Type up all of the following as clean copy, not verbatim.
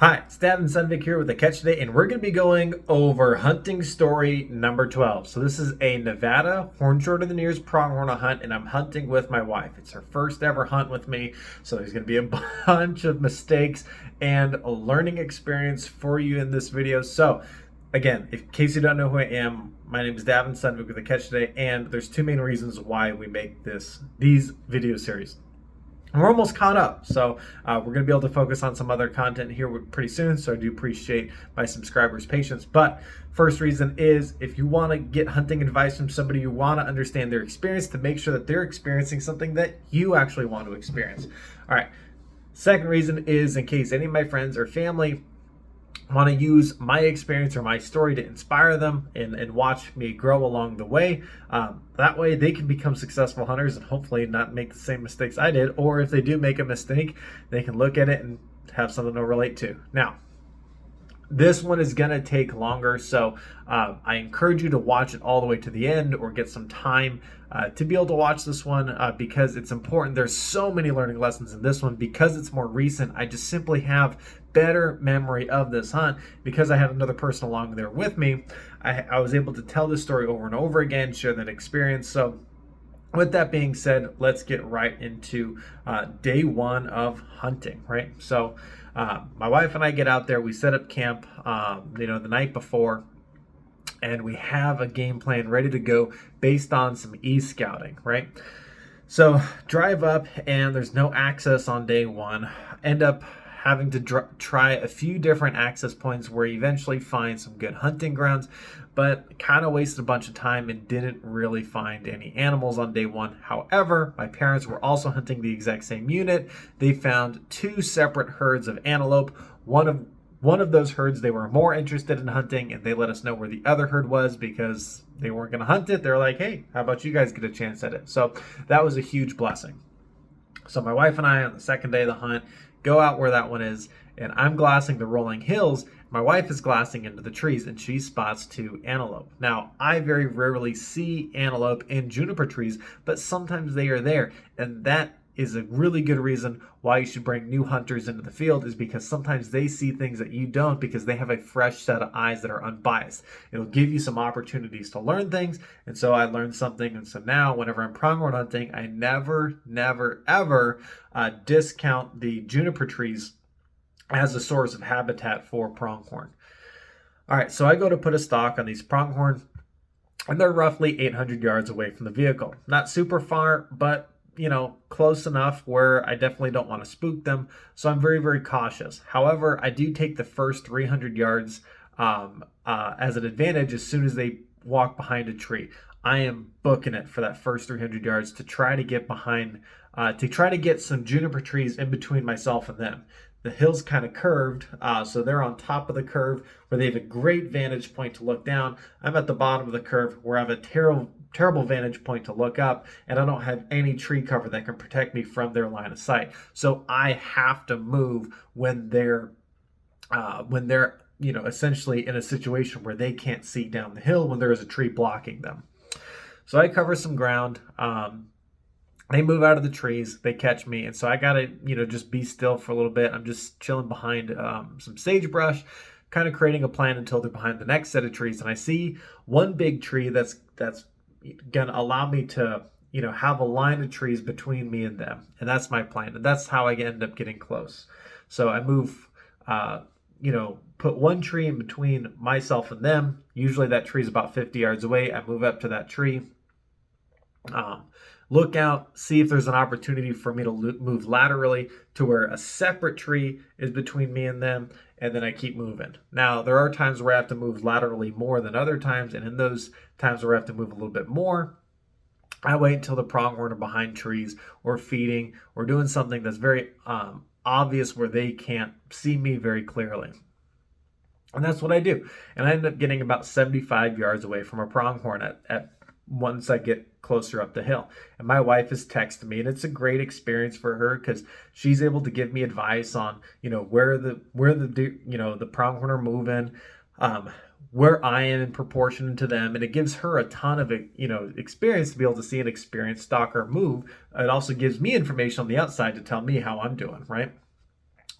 Hi, it's Davin Sunvik here with a catch today, and we're going to be going over hunting story number 12. So this is a Nevada horn shorter than ears pronghorn hunt, and I'm hunting with my wife. It's her first ever hunt with me, so there's going to be a bunch of mistakes and a learning experience for you in this video. So again, in case you don't know who I am, my name is Davin Sunvik with a catch today, and there's two main reasons why we make these video series. And we're almost caught up, so we're going to be able to focus on some other content here pretty soon, so I do appreciate my subscribers' patience. But first reason is if you want to get hunting advice from somebody, you want to understand their experience to make sure that they're experiencing something that you actually want to experience. All right, second reason is in case any of my friends or family want to use my experience or my story to inspire them and watch me grow along the way. That way they can become successful hunters and hopefully not make the same mistakes I did. Or if they do make a mistake, they can look at it and have something to relate to. Now, this one is going to take longer, so I encourage you to watch it all the way to the end or get some time to be able to watch this one because it's important. There's so many learning lessons in this one because it's more recent. I just simply have better memory of this hunt because I had another person along there with me. I was able to tell this story over and over again, share that experience. So with that being said, let's get right into day one of hunting, right? So my wife and I get out there, we set up camp, the night before, and we have a game plan ready to go based on some e-scouting, right? So drive up and there's no access on day one. End up having to try a few different access points where you eventually find some good hunting grounds, but kind of wasted a bunch of time and didn't really find any animals on day one. However, my parents were also hunting the exact same unit. They found two separate herds of antelope. One of those herds they were more interested in hunting, and they let us know where the other herd was because they weren't going to hunt it. They're like, hey, how about you guys get a chance at it? So that was a huge blessing. So my wife and I, on the second day of the hunt, go out where that one is, and I'm glassing the rolling hills. My wife is glassing into the trees, and she spots two antelope. Now, I very rarely see antelope in juniper trees, but sometimes they are there, and that is a really good reason why you should bring new hunters into the field, is because sometimes they see things that you don't because they have a fresh set of eyes that are unbiased. It'll give you some opportunities to learn things, and so I learned something, and so now whenever I'm pronghorn hunting, I never, ever discount the juniper trees as a source of habitat for pronghorn. All right, so I go to put a stock on these pronghorn, and they're roughly 800 yards away from the vehicle. Not super far, but close enough where I definitely don't want to spook them. So I'm very, very cautious. However, I do take the first 300 yards as an advantage as soon as they walk behind a tree. I am booking it for that first 300 yards to try to get behind, to try to get some juniper trees in between myself and them. The hill's kind of curved, so they're on top of the curve where they have a great vantage point to look down. I'm at the bottom of the curve where I have a terrible vantage point to look up, and I don't have any tree cover that can protect me from their line of sight. So I have to move when they're essentially in a situation where they can't see down the hill when there is a tree blocking them. So I cover some ground. They move out of the trees, they catch me, and so I gotta, just be still for a little bit. I'm just chilling behind some sagebrush, kind of creating a plan until they're behind the next set of trees. And I see one big tree that's gonna allow me to, have a line of trees between me and them, and that's my plan, and that's how I end up getting close. So I move, put one tree in between myself and them. Usually that tree is about 50 yards away. I move up to that tree. Look out, see if there's an opportunity for me to move laterally to where a separate tree is between me and them, and then I keep moving. Now, there are times where I have to move laterally more than other times, and in those times where I have to move a little bit more, I wait until the pronghorn are behind trees or feeding or doing something that's very obvious where they can't see me very clearly. And that's what I do. And I end up getting about 75 yards away from a pronghorn at once I get closer up the hill. And my wife is texting me, and it's a great experience for her because she's able to give me advice on, where the pronghorn are moving, where I am in proportion to them, and it gives her a ton of experience to be able to see an experienced stalker move. It also gives me information on the outside to tell me how I'm doing, right?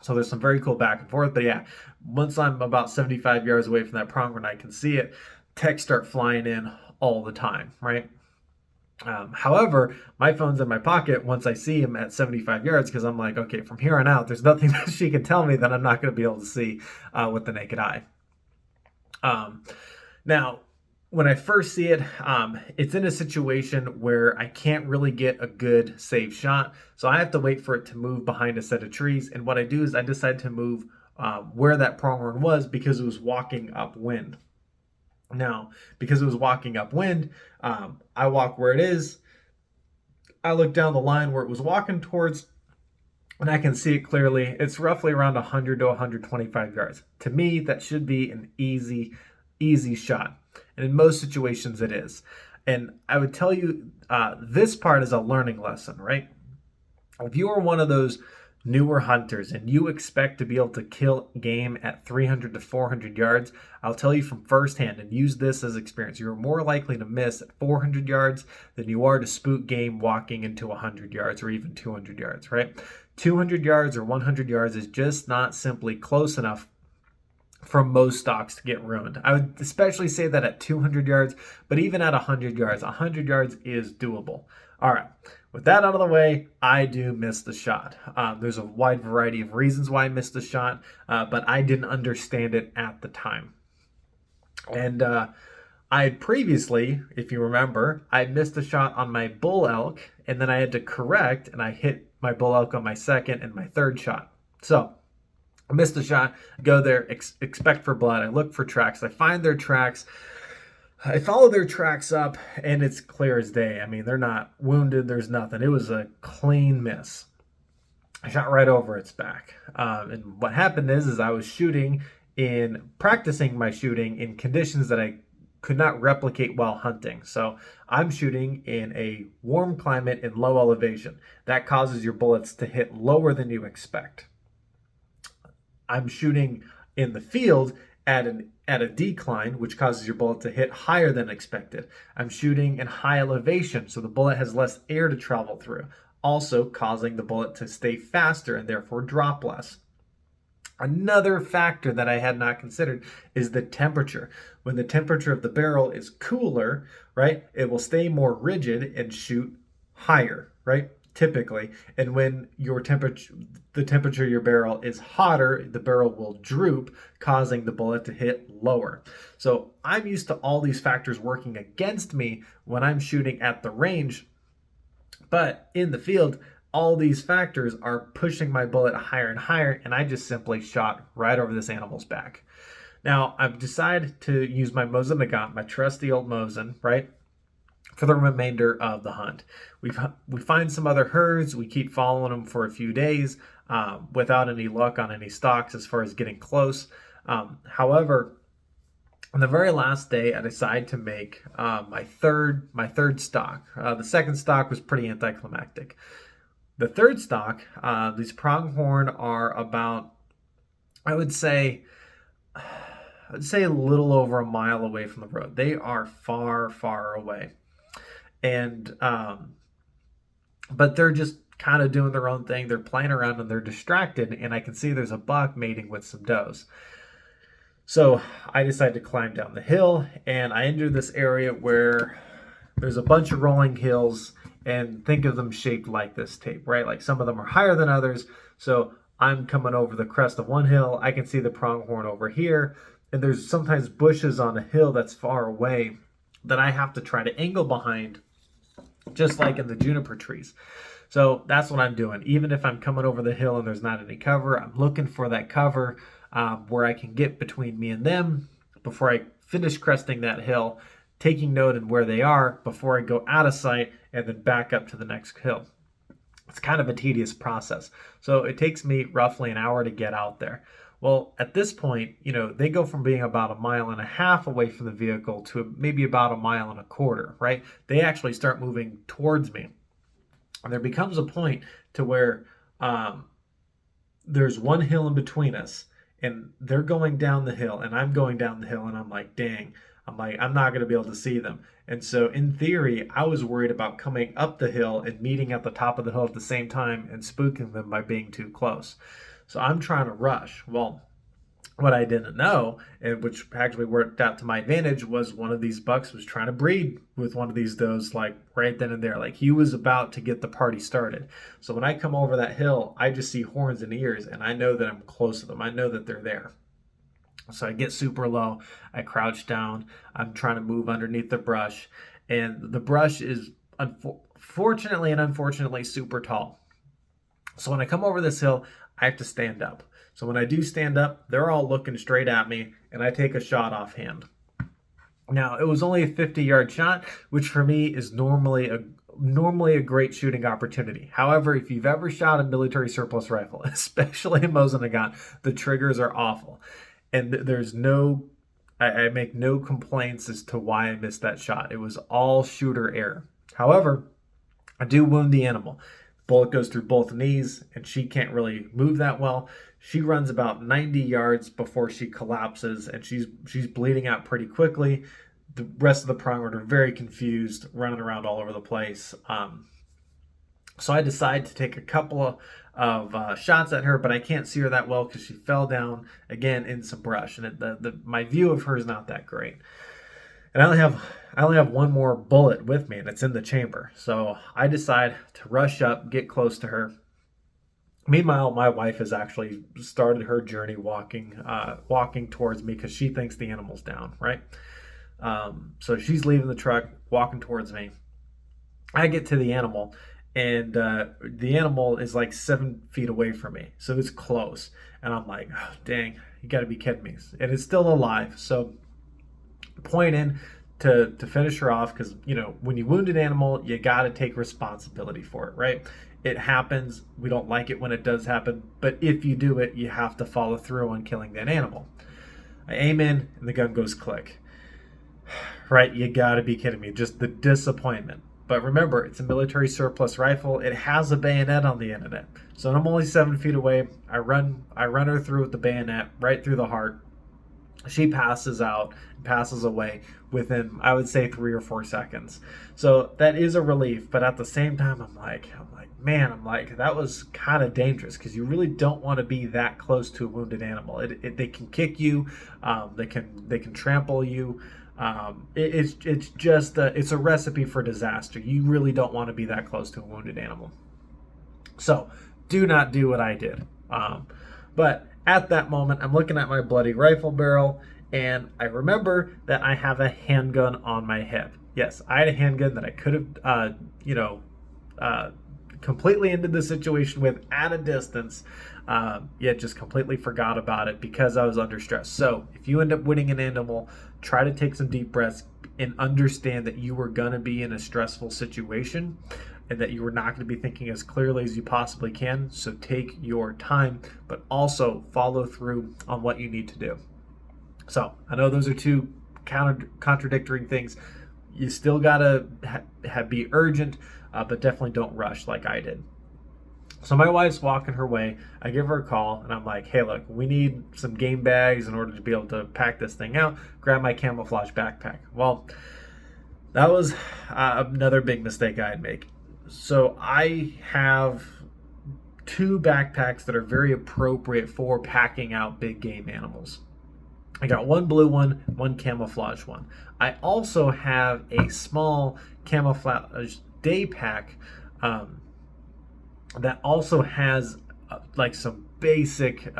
So there's some very cool back and forth. But yeah, once I'm about 75 yards away from that pronghorn, I can see it. Texts start flying in all the time, right? However, my phone's in my pocket once I see him at 75 yards because I'm like, okay, from here on out, there's nothing that she can tell me that I'm not going to be able to see with the naked eye. Now, when I first see it, it's in a situation where I can't really get a good safe shot. So I have to wait for it to move behind a set of trees. And what I do is I decide to move where that pronghorn was because it was walking upwind. Now, because it was walking upwind, I walk where it is. I look down the line where it was walking towards, and I can see it clearly. It's roughly around 100 to 125 yards. To me, that should be an easy shot. And in most situations, it is. And I would tell you, this part is a learning lesson, right? If you are one of those newer hunters and you expect to be able to kill game at 300 to 400 yards, I'll tell you from firsthand and use this as experience. You're more likely to miss at 400 yards than you are to spook game walking into 100 yards or even 200 yards, right? 200 yards or 100 yards is just not simply close enough for most stocks to get ruined. I would especially say that at 200 yards, but even at 100 yards is doable. All right, with that out of the way, I do miss the shot. There's a wide variety of reasons why I missed the shot, but I didn't understand it at the time. And I had previously, if you remember, I missed a shot on my bull elk, and then I had to correct, and I hit my bull elk on my second and my third shot. So I missed the shot, go there, expect for blood. I look for tracks. I find their tracks. I follow their tracks up, and it's clear as day. I mean, they're not wounded. There's nothing. It was a clean miss. I shot right over its back. And what happened is I was practicing my shooting in conditions that I could not replicate while hunting. So I'm shooting in a warm climate in low elevation. That causes your bullets to hit lower than you expect. I'm shooting in the field at a decline, which causes your bullet to hit higher than expected. I'm shooting in high elevation, so the bullet has less air to travel through, also causing the bullet to stay faster and therefore drop less. Another factor that I had not considered is the temperature. When the temperature of the barrel is cooler, right, it will stay more rigid and shoot higher, right? Typically. And when the temperature of your barrel is hotter, the barrel will droop, causing the bullet to hit lower. So I'm used to all these factors working against me when I'm shooting at the range, but in the field, all these factors are pushing my bullet higher and higher, and I just simply shot right over this animal's back. Now, I've decided to use my Mosin Nagant, my trusty old Mosin, right, for the remainder of the hunt. We find some other herds. We keep following them for a few days without any luck on any stalks as far as getting close. However, on the very last day, I decided to make my third stalk. The second stalk was pretty anticlimactic. The third stalk, these pronghorn are about, I would say a little over a mile away from the road. They are far, far away. And but they're just kind of doing their own thing. They're playing around and they're distracted, and I can see there's a buck mating with some does. So I decided to climb down the hill, and I enter this area where there's a bunch of rolling hills, and think of them shaped like this tape, right? Like some of them are higher than others. So I'm coming over the crest of one hill. I can see the pronghorn over here, and there's sometimes bushes on a hill that's far away that I have to try to angle behind, just like in the juniper trees. So that's what I'm doing. Even if I'm coming over the hill and there's not any cover, I'm looking for that cover where I can get between me and them before I finish cresting that hill, taking note of where they are before I go out of sight and then back up to the next hill. It's kind of a tedious process. So it takes me roughly an hour to get out there. Well, at this point, they go from being about 1.5 miles away from the vehicle to maybe about 1.25 miles, right? They actually start moving towards me. And there becomes a point to where there's one hill in between us, and they're going down the hill, and I'm going down the hill, and I'm like, dang, I'm not going to be able to see them. And so in theory, I was worried about coming up the hill and meeting at the top of the hill at the same time and spooking them by being too close. So I'm trying to rush. Well, what I didn't know, and which actually worked out to my advantage, was one of these bucks was trying to breed with one of these does like right then and there. Like he was about to get the party started. So when I come over that hill, I just see horns and ears, and I know that I'm close to them. I know that they're there. So I get super low. I crouch down. I'm trying to move underneath the brush, and the brush is fortunately and unfortunately super tall. So when I come over this hill, I have to stand up. So when I do stand up, they're all looking straight at me, and I take a shot offhand. Now, it was only a 50-yard shot, which for me is normally a great shooting opportunity. However, if you've ever shot a military surplus rifle, especially a Mosin gun, the triggers are awful. And I make no complaints as to why I missed that shot. It was all shooter error. However, I do wound the animal. Bullet goes through both knees, and she can't really move that well. She runs about 90 yards before she collapses, and she's bleeding out pretty quickly. The rest of the pronghorn are very confused, running around all over the place. So I decide to take a couple of shots at her, but I can't see her that well because she fell down again in some brush, and my view of her is not that great. And I only have one more bullet with me, and it's in the chamber. So I decide to rush up, get close to her. Meanwhile, my wife has actually started her journey walking towards me because she thinks the animal's down, right? So she's leaving the truck, walking towards me. I get to the animal, and the animal is like 7 feet away from me, so it's close. And I'm like, oh, dang, you got to be kidding me! And it's still alive, so point in to finish her off, because when you wound an animal, you got to take responsibility for it, right? It happens. We don't like it when it does happen, but if you do it, you have to follow through on killing that animal. I aim in, and the gun goes click. Right? You got to be kidding me! Just the disappointment. But remember, it's a military surplus rifle. It has a bayonet on the end of it, so I'm only 7 feet away. I run her through with the bayonet right through the heart. She passes out, passes away within, I would say, 3 or 4 seconds. So that is a relief, but at the same time, I'm like, man, that was kind of dangerous, because you really don't want to be that close to a wounded animal. They can kick you, they can trample you. It's just it's a recipe for disaster. You really don't want to be that close to a wounded animal. So do not do what I did. But at that moment, I'm looking at my bloody rifle barrel, and I remember that I have a handgun on my hip. Yes, I had a handgun that I could have, completely ended the situation with at a distance, yet just completely forgot about it because I was under stress. So if you end up winning an animal, try to take some deep breaths and understand that you were going to be in a stressful situation, and that you were not going to be thinking as clearly as you possibly can. So take your time, but also follow through on what you need to do. So I know those are two contradictory things. You still got to be urgent, but definitely don't rush like I did. So my wife's walking her way. I give her a call, and I'm like, hey, look, we need some game bags in order to be able to pack this thing out. Grab my camouflage backpack. Well, that was another big mistake I'd make. So I have 2 backpacks that are very appropriate for packing out big game animals. I got one blue one, one camouflage one. I also have a small camouflage day pack that also has like some basic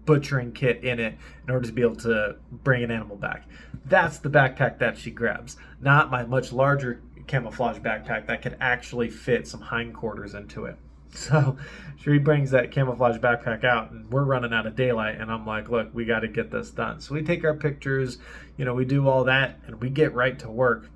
butchering kit in it in order to be able to bring an animal back. That's the backpack that she grabs, not my much larger camouflage backpack that can actually fit some hindquarters into it. So she brings that camouflage backpack out, and we're running out of daylight, and I'm like, look, we got to get this done. So we take our pictures, we do all that, and we get right to work.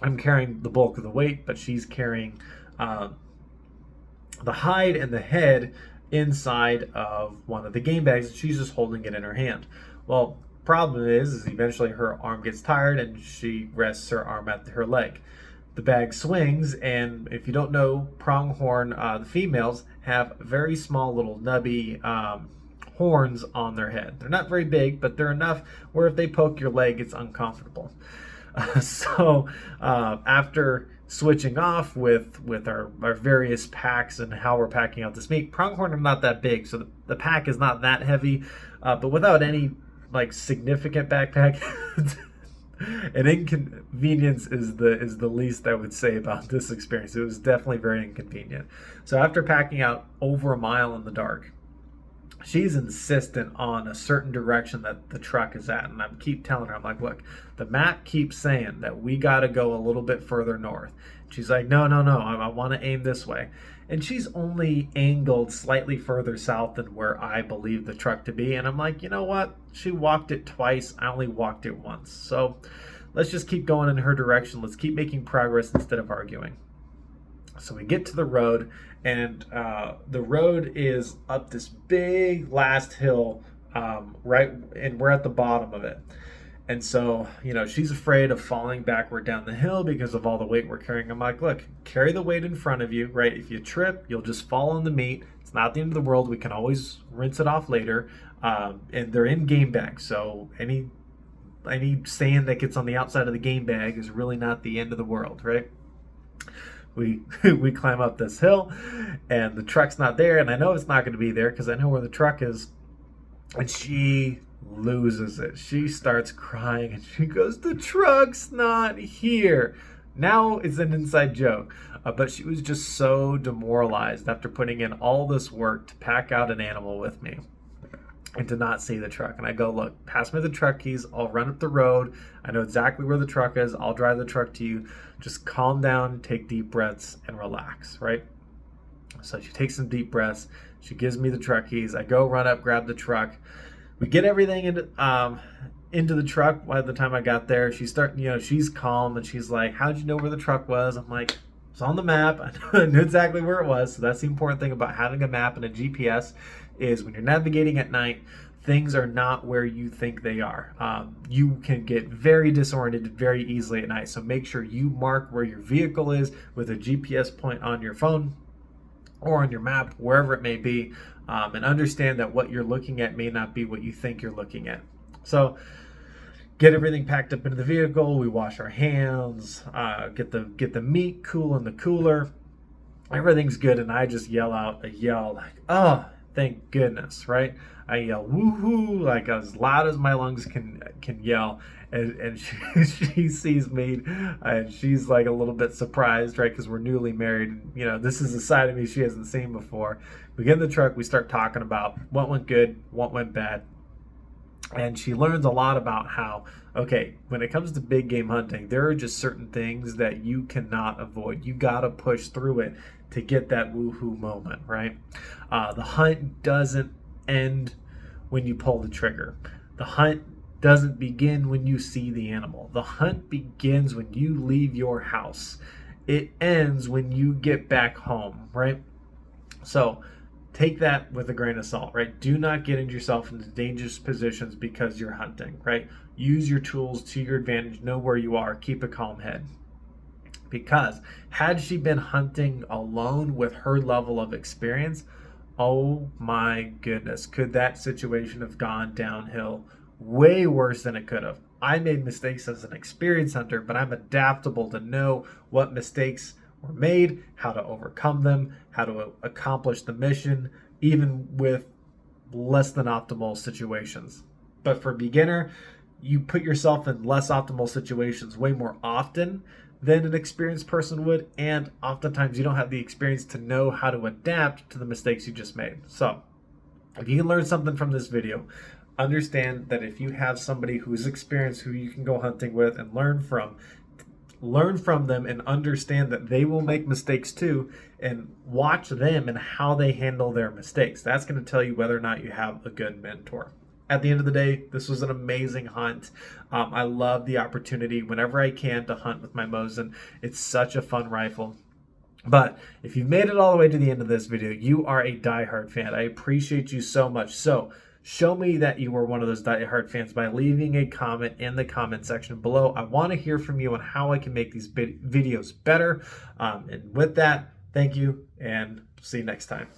I'm carrying the bulk of the weight, but she's carrying the hide and the head inside of one of the game bags, and she's just holding it in her hand. Well, problem is eventually her arm gets tired, and she rests her arm at her leg. The bag swings, and if you don't know, pronghorn, the females have very small little nubby horns on their head. They're not very big, but they're enough where if they poke your leg, it's uncomfortable. So after switching off with our various packs and how we're packing out this meat. Pronghorn are not that big, so the pack is not that heavy, but without any like significant backpack. An inconvenience is the least I would say about this experience. It was definitely very inconvenient. So after packing out over a mile in the dark, she's insistent on a certain direction that the truck is at, and I keep telling her, I'm like, look, the map keeps saying that we got to go a little bit further north. She's like, no, I want to aim this way. And she's only angled slightly further south than where I believe the truck to be. And I'm like, you know what? She walked it twice. I only walked it once. So let's just keep going in her direction. Let's keep making progress instead of arguing. So we get to the road, and the road is up this big last hill, right, and we're at the bottom of it. And so, she's afraid of falling backward down the hill because of all the weight we're carrying. I'm like, look, carry the weight in front of you, right? If you trip, you'll just fall on the meat. It's not the end of the world. We can always rinse it off later. And they're in game bags, so any sand that gets on the outside of the game bag is really not the end of the world, right? We climb up this hill, and the truck's not there, and I know it's not going to be there because I know where the truck is. And she loses it. She starts crying, and she goes, the truck's not here. Now it's an inside joke, but she was just so demoralized after putting in all this work to pack out an animal with me and to not see the truck. And I go, look, pass me the truck keys. I'll run up the road. I know exactly where the truck is. I'll drive the truck to you. Just calm down, take deep breaths, and relax, right? So she takes some deep breaths. She gives me the truck keys. I go run up, grab the truck. We get everything into the truck. By the time I got there, she's calm, and she's like, how'd you know where the truck was? I'm like, it's on the map. I knew exactly where it was. So that's the important thing about having a map and a GPS is when you're navigating at night, things are not where you think they are. You can get very disoriented very easily at night. So make sure you mark where your vehicle is with a GPS point on your phone or on your map, wherever it may be, and understand that what you're looking at may not be what you think you're looking at. So get everything packed up into the vehicle. We wash our hands, get the meat cool in the cooler. Everything's good, and I just yell like, oh, thank goodness, right? I yell woohoo like as loud as my lungs can yell, and she sees me, and she's like a little bit surprised, right? Because we're newly married. This is a side of me she hasn't seen before. We get in the truck, we start talking about what went good, what went bad, and she learns a lot about how, okay, when it comes to big game hunting, there are just certain things that you cannot avoid. You got to push through it to get that woohoo moment, right? The hunt doesn't end when you pull the trigger. The hunt doesn't begin when you see the animal. The hunt begins when you leave your house. It ends when you get back home, right? So take that with a grain of salt, right? Do not get yourself into dangerous positions because you're hunting, right? Use your tools to your advantage. Know where you are. Keep a calm head. Because had she been hunting alone with her level of experience, oh my goodness, could that situation have gone downhill way worse than it could have. I made mistakes as an experienced hunter, but I'm adaptable to know what mistakes were made, how to overcome them, how to accomplish the mission, even with less than optimal situations. But for beginner, you put yourself in less optimal situations way more often than an experienced person would, and oftentimes you don't have the experience to know how to adapt to the mistakes you just made. So if you can learn something from this video, understand that if you have somebody who's experienced, who you can go hunting with and learn from them and understand that they will make mistakes too, and watch them and how they handle their mistakes. That's going to tell you whether or not you have a good mentor. At the end of the day, this was an amazing hunt. I love the opportunity whenever I can to hunt with my Mosin. It's such a fun rifle. But if you've made it all the way to the end of this video, you are a diehard fan. I appreciate you so much. So show me that you were one of those diehard fans by leaving a comment in the comment section below. I want to hear from you on how I can make these videos better. And with that, thank you, and see you next time.